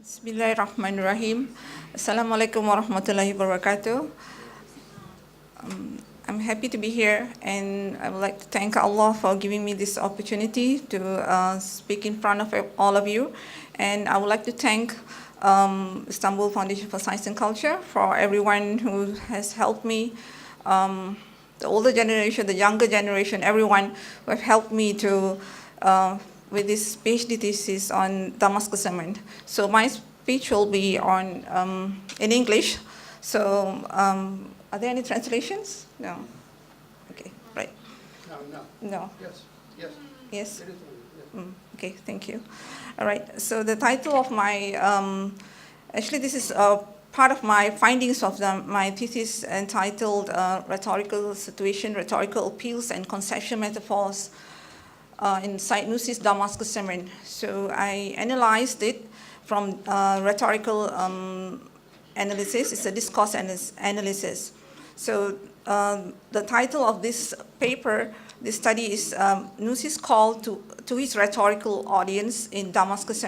Bismillahirrahmanirrahim. Assalamualaikum warahmatullahi wabarakatuh. I'm happy to be here, and I would like to thank Allah for giving me this opportunity to speak in front of all of you. And I would like to thank Istanbul Foundation for Science and Culture for everyone who has helped me, the older generation, the younger generation, everyone who have helped me to with this PhD thesis on Damascus. So my speech will be on in English. So are there any translations? No. Okay, right. No. Yes. Yes. There is one, yes. Okay, thank you. All right. So the title of my actually this is part of my findings of my thesis entitled "Rhetorical Situation, Rhetorical Appeals, and Conceptual Metaphors." In Said Nursi's Damascus. So I analyzed it from rhetorical analysis. It's a discourse analysis. So the title of this paper, this study, is Nursi's call to his rhetorical audience in Damascus.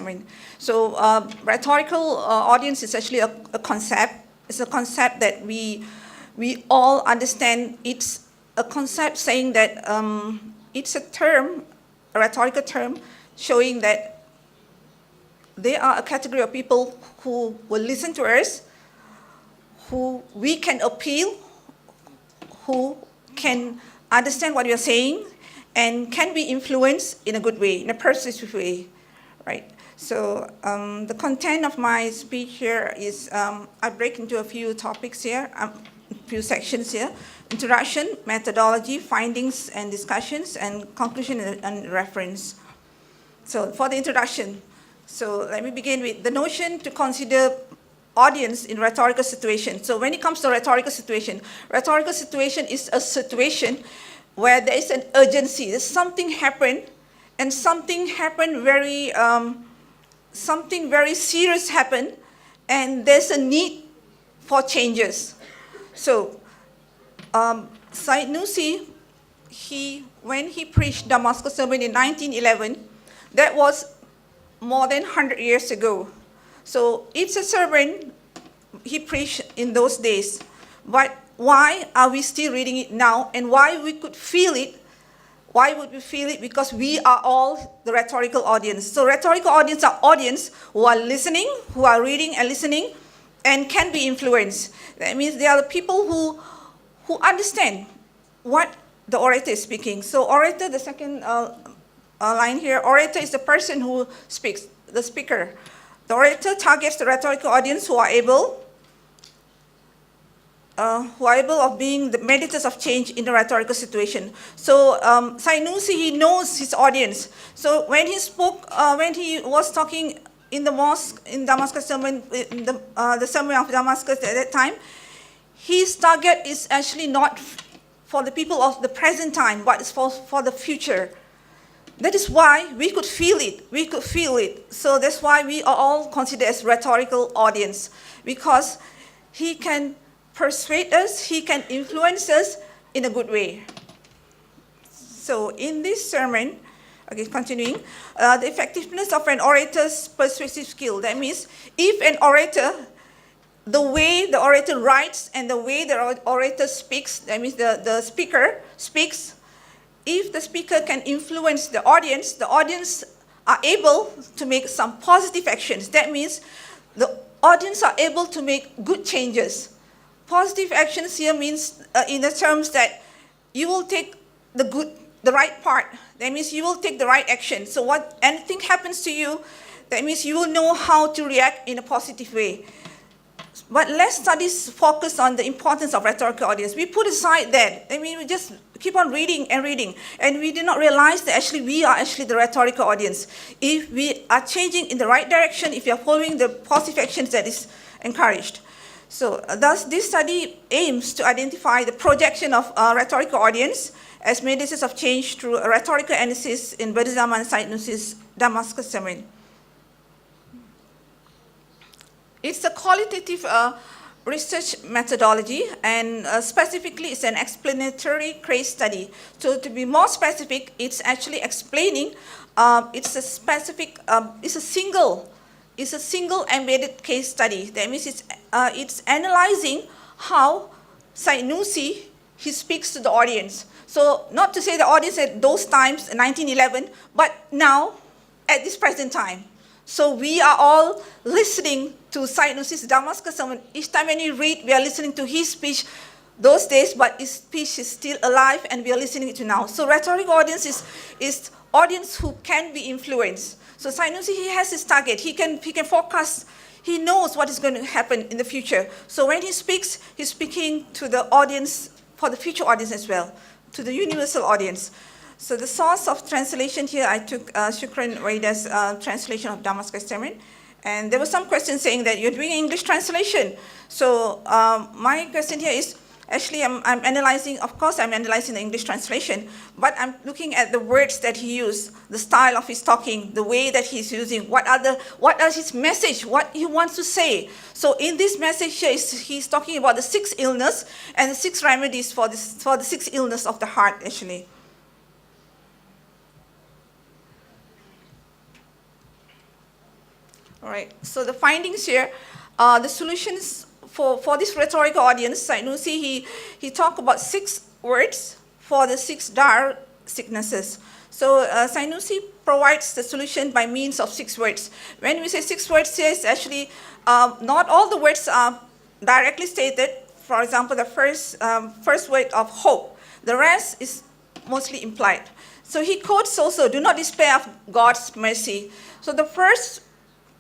So rhetorical audience is actually a concept. It's a concept that we all understand. It's a concept saying that it's a term, a rhetorical term, showing that they are a category of people who will listen to us, who we can appeal, who can understand what we are saying, and can be influenced in a good way, in a persuasive way, right? So the content of my speech here is, I break into a few topics here, a few sections here. Introduction, methodology, findings and discussions, and conclusion and reference. So for the introduction, so let me begin with the notion to consider audience in rhetorical situation. So when it comes to rhetorical situation is a situation where there is an urgency. There's something happened, and something very serious happened, and there's a need for changes. So Said Nursi, when he preached Damascus sermon in 1911, that was more than 100 years ago. So it's a sermon he preached in those days. But why are we still reading it now, and why we could feel it? Why would we feel it? Because we are all the rhetorical audience. So rhetorical audience are audience who are listening, who are reading and listening, and can be influenced. That means they are the people who understand what the orator is speaking. So orator, the second line here, orator is the person who speaks, the speaker. The orator targets the rhetorical audience who are able of being the mediators of change in the rhetorical situation. So Said Nursi, he knows his audience. So when he spoke, when he was talking in the mosque in Damascus sermon, in the sermon of Damascus at that time, his target is actually not for the people of the present time, but it's for the future. That is why we could feel it. So that's why we are all considered as rhetorical audience, because he can persuade us, he can influence us in a good way. So in this sermon, okay, continuing, the effectiveness of an orator's persuasive skill. That means if an orator, the way the orator writes and the way the orator speaks, that means the speaker speaks, if the speaker can influence the audience are able to make some positive actions. That means the audience are able to make good changes. Positive actions here means in the terms that you will take the right part. That means you will take the right action. So what anything happens to you, that means you will know how to react in a positive way. But less studies focus on the importance of rhetorical audience. We put aside that. I mean, we just keep on reading, and we do not realize that actually we are actually the rhetorical audience. If we are changing in the right direction, if we are following the positive actions that is encouraged. So thus, this study aims to identify the projection of rhetorical audience as mediators of change through a rhetorical analysis in Bediüzzaman Said Nursi's Damascus sermon. It's a qualitative research methodology, and specifically it's an explanatory case study. So to be more specific, it's actually explaining, it's a single is a single embedded case study. That means it's analyzing how Said he speaks to the audience. So not to say the audience at those times, 1911, but now at this present time. So we are all listening to Said Nursi's Damascus sermon. Each time when we read, we are listening to his speech those days, but his speech is still alive and we are listening to now. So rhetoric audience is audience who can be influenced. So Said Nursi, he has his target. He can forecast. He knows what is going to happen in the future. So when he speaks, he's speaking to the audience, for the future audience as well, to the universal audience. So the source of translation here, I took Shukran Waida's translation of Damascus sermon. And there was some question saying that you're doing English translation. So my question here is, actually, I'm analyzing, of course, I'm analyzing the English translation, but I'm looking at the words that he used, the style of his talking, the way that he's using, what is his message, what he wants to say. So in this message here, he's talking about the 6 illness and the 6 remedies for the 6 illness of the heart, actually. All right, so the findings here, the solutions for this rhetorical audience, Said Nursi, he talked about 6 words for the 6 dire sicknesses. So Said Nursi provides the solution by means of 6 words. When we say 6 words here, it's actually not all the words are directly stated. For example, the first word of hope. The rest is mostly implied. So he quotes also, do not despair of God's mercy. So the first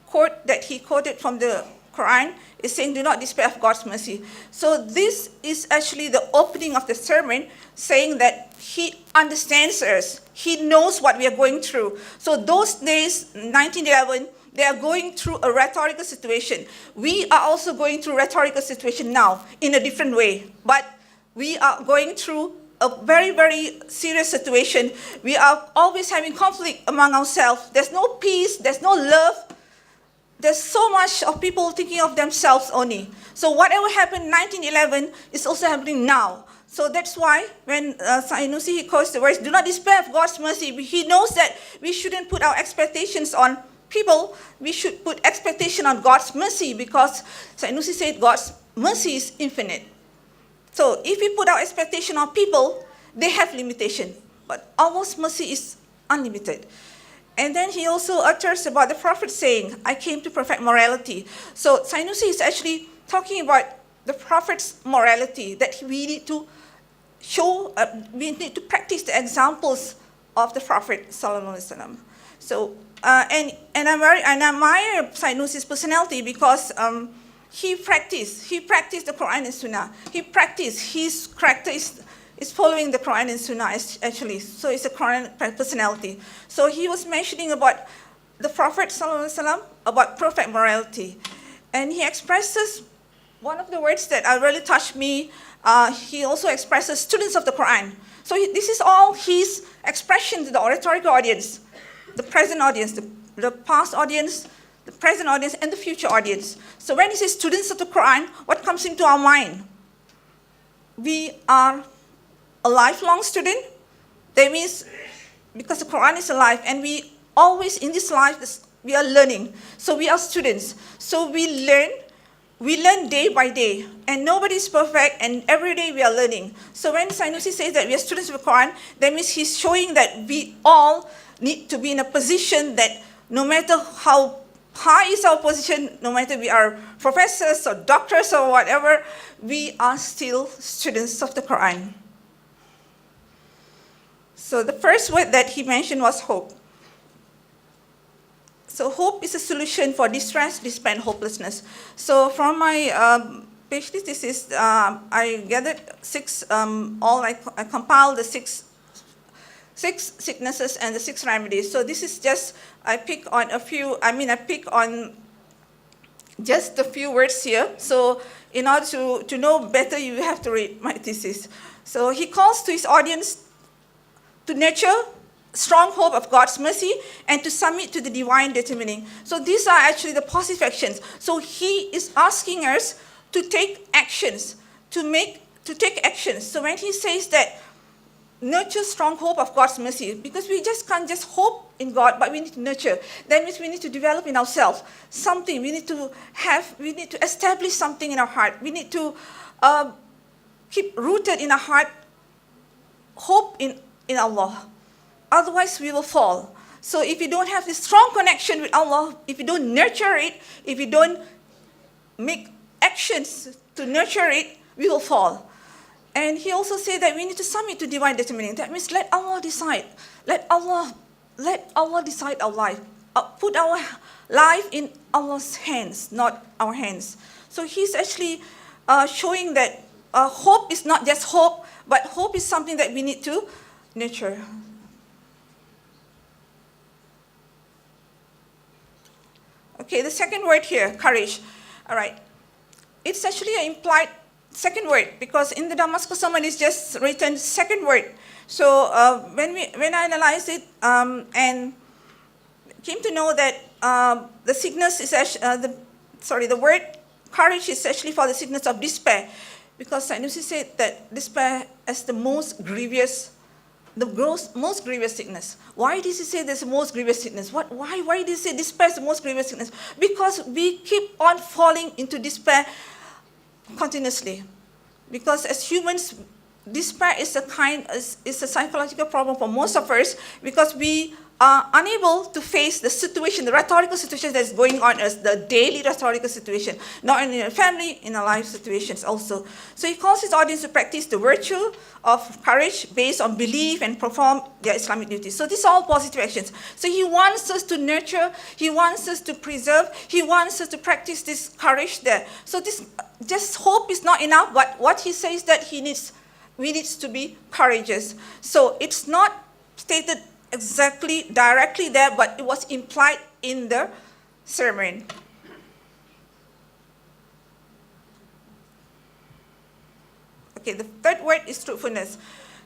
quote that he quoted from the Quran is saying, do not despair of God's mercy. So this is actually the opening of the sermon, saying that he understands us. He knows what we are going through. So those days, 1911, they are going through a rhetorical situation. We are also going through a rhetorical situation now in a different way. But we are going through a very, very serious situation. We are always having conflict among ourselves. There's no peace. There's no love. There's so much of people thinking of themselves only. So whatever happened in 1911 is also happening now. So that's why when Said Nursi, he quotes the words, do not despair of God's mercy. He knows that we shouldn't put our expectations on people. We should put expectation on God's mercy, because Said Nursi said God's mercy is infinite. So if we put our expectation on people, they have limitation. But Allah's mercy is unlimited. And then he also utters about the Prophet saying, I came to perfect morality. So Said Nursi is actually talking about the Prophet's morality, that we need to show, we need to practice the examples of the Prophet Sallallahu Alaihi Wasallam. So, and I admire Said Nursi's personality, because he practiced the Quran and Sunnah. His character is following the Quran and Sunnah, actually. So it's a Quran personality. So he was mentioning about the Prophet ﷺ, about perfect morality. And he expresses one of the words that really touched me. He also expresses students of the Quran. So this is all his expression to the rhetorical audience, the present audience, the past audience, the present audience, and the future audience. So when he says students of the Quran, what comes into our mind? We are a lifelong student. That means because the Quran is alive, and we always in this life we are learning. So we are students. So we learn day by day, and nobody is perfect, and every day we are learning. So when Said Nursi says that we are students of the Quran, that means he's showing that we all need to be in a position that no matter how high is our position, no matter we are professors or doctors or whatever, we are still students of the Quran. So the first word that he mentioned was hope. So hope is a solution for distress, despair, and hopelessness. So from my PhD thesis, I gathered 6, I compiled the 6 sicknesses and the 6 remedies. So this is just, I pick on just a few words here. So in order to know better, you have to read my thesis. So he calls to his audience to nurture strong hope of God's mercy and to submit to the divine determining. So these are actually the positive actions. So he is asking us to take actions, to take actions. So when he says that nurture strong hope of God's mercy, because we just can't just hope in God, but we need to nurture. That means we need to develop in ourselves something. We need to establish something in our heart. We need to keep rooted in our heart hope in Allah. Otherwise, we will fall. So if you don't have this strong connection with Allah, if you don't nurture it, if you don't make actions to nurture it, we will fall. And he also said that we need to submit to divine determining. That means let Allah decide. Let Allah decide our life. Put our life in Allah's hands, not our hands. So he's actually showing that hope is not just hope, but hope is something that we need to nurture. Okay, the second word here, courage. All right. It's actually an implied second word, because in the Damascus sermon it's just written second word. So when I analyzed it and came to know that the sickness is the word courage is actually for the sickness of despair, because Sanusi said that despair is the most grievous sickness. Why did he say this most grievous sickness? Why did he say despair is the most grievous sickness? Because we keep on falling into despair continuously. Because as humans, despair is a psychological problem for most of us, because we are unable to face the situation, the rhetorical situation that is going on as the daily rhetorical situation, not only in a family, in our life situations also. So he calls his audience to practice the virtue of courage based on belief and perform their Islamic duties. So these are all positive actions. So he wants us to nurture, he wants us to preserve, he wants us to practice this courage there. So this just hope is not enough, but what he says that we need to be courageous. So it's not stated exactly directly there, but it was implied in the sermon. Okay, the third word is truthfulness.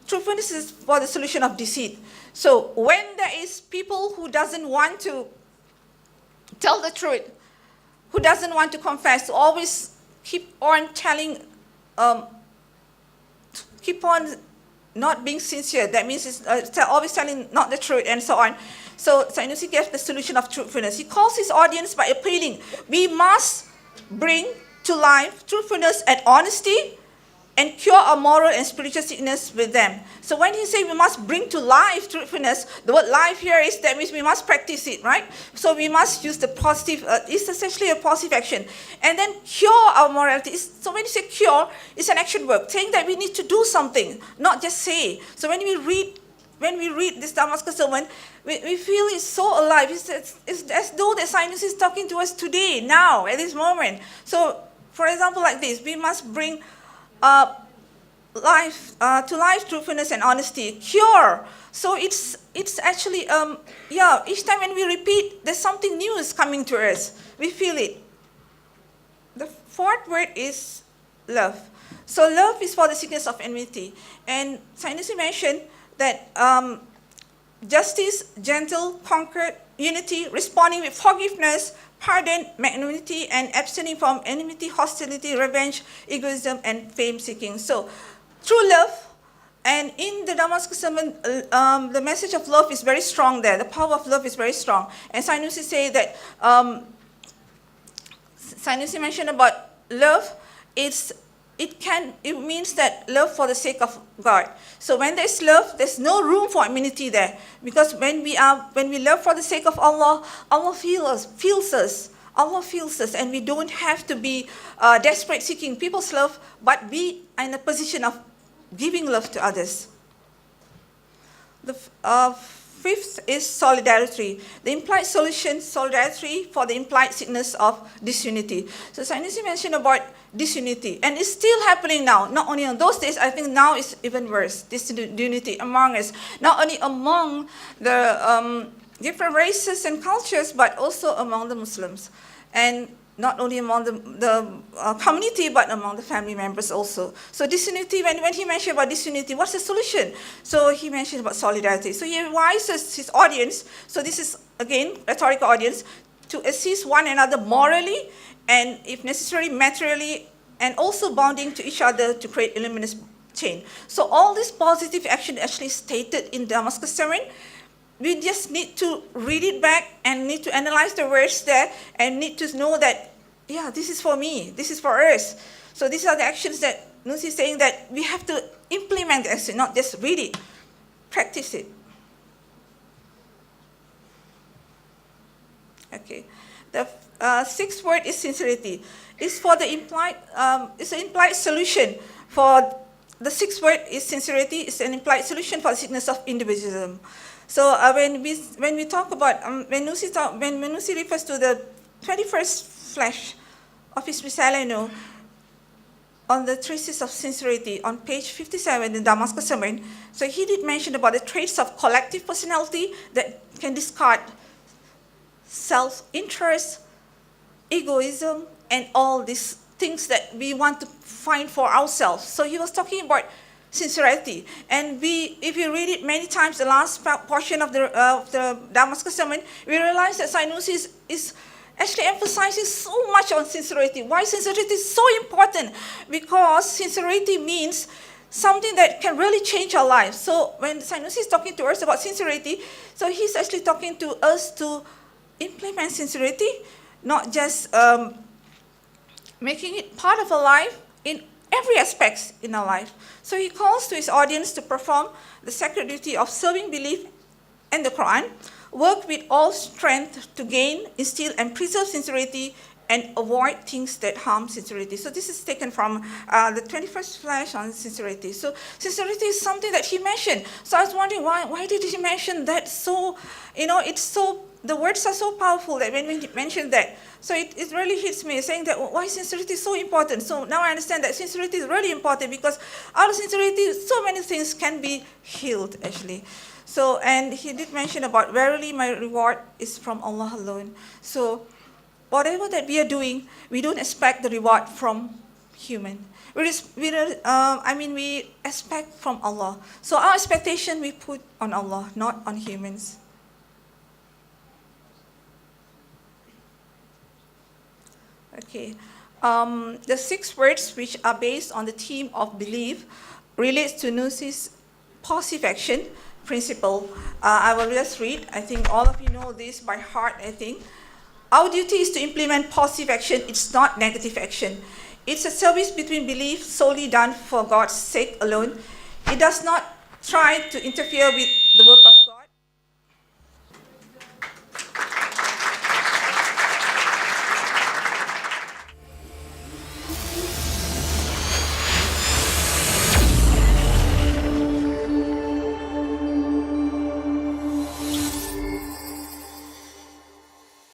Truthfulness is for the solution of deceit. So when there is people who doesn't want to tell the truth, who doesn't want to confess, always keep on telling, keep on not being sincere, that means it's always telling not the truth and so on. So Sanusi gave the solution of truthfulness. He calls his audience by appealing, we must bring to life truthfulness and honesty and cure our moral and spiritual sickness with them. So when he says we must bring to life truthfulness, the word life here is, that means we must practice it, right? So we must use the positive, it's essentially a positive action. And then cure our morality. So when you say cure, it's an action verb, saying that we need to do something, not just say. So when we read this Damascus sermon, we feel it's so alive. It's as though the science is talking to us today, now, at this moment. So for example, like this, we must bring life to life, truthfulness and honesty, cure. So it's actually each time when we repeat, there's something new is coming to us. We feel it. The fourth word is love. So love is for the sickness of enmity, and Sanusi mentioned that justice, gentle, conquered, unity, responding with forgiveness, pardon, magnanimity, and abstaining from enmity, hostility, revenge, egoism, and fame-seeking. So, true love, and in the Damascus sermon, the message of love is very strong there. The power of love is very strong. And Sanusi say that, Sanusi mentioned about love, it means that love for the sake of God. So when there's love, there's no room for enmity there. Because when we love for the sake of Allah, Allah feels us. Allah feels us, and we don't have to be desperate seeking people's love, but be in a position of giving love to others. The fifth is solidarity. The implied solution, solidarity for the implied sickness of disunity. So Sanusi mentioned about disunity, and it's still happening now. Not only on those days, I think now it's even worse, disunity among us. Not only among the different races and cultures, but also among the Muslims. And not only among the community, but among the family members also. So disunity, when he mentioned about disunity, what's the solution? So he mentioned about solidarity. So he advises his audience, so this is, again, rhetorical audience, to assist one another morally, and if necessary, materially, and also bonding to each other to create luminous chain. So all this positive action actually stated in Damascus sermon. We just need to read it back and need to analyze the words there and need to know that, yeah, this is for me, this is for us. So these are the actions that Nursi is saying that we have to implement the action, not just read it, practice it. Okay. The sixth word is sincerity. It's for the implied. It's an implied solution for the sixth word is sincerity. It's an implied solution for the sickness of individualism. So when we talk about when Nursi refers to the 21st flash of his Risale-i, on the traces of sincerity on page 57 in Damascus sermon, so he did mention about the traits of collective personality that can discard self-interest, egoism, and all these things that we want to find for ourselves. So he was talking about sincerity. And if you read it many times, the last portion of the Damascus sermon, we realize that Nursi is actually emphasizing so much on sincerity. Why sincerity is so important? Because sincerity means something that can really change our lives. So when Nursi is talking to us about sincerity, so he's actually talking to us to implement sincerity, not just making it part of our life in every aspect in our life. So he calls to his audience to perform the sacred duty of serving belief and the Quran, work with all strength to gain, instill, and preserve sincerity, and avoid things that harm sincerity. So this is taken from the 21st flash on sincerity. So sincerity is something that he mentioned. So I was wondering, why did he mention that? So, the words are so powerful that when we mention that, so it really hits me, saying that why sincerity is so important. So now I understand that sincerity is really important because out of sincerity, so many things can be healed, actually. So, and he did mention about, verily my reward is from Allah alone. So whatever that we are doing, we don't expect the reward from human. We expect from Allah. So our expectation we put on Allah, not on humans. Okay. The 6 words which are based on the theme of belief relates to Nursi's positive action principle. I will just read. I think all of you know this by heart, I think. Our duty is to implement positive action. It's not negative action. It's a service between belief solely done for God's sake alone. It does not try to interfere with the work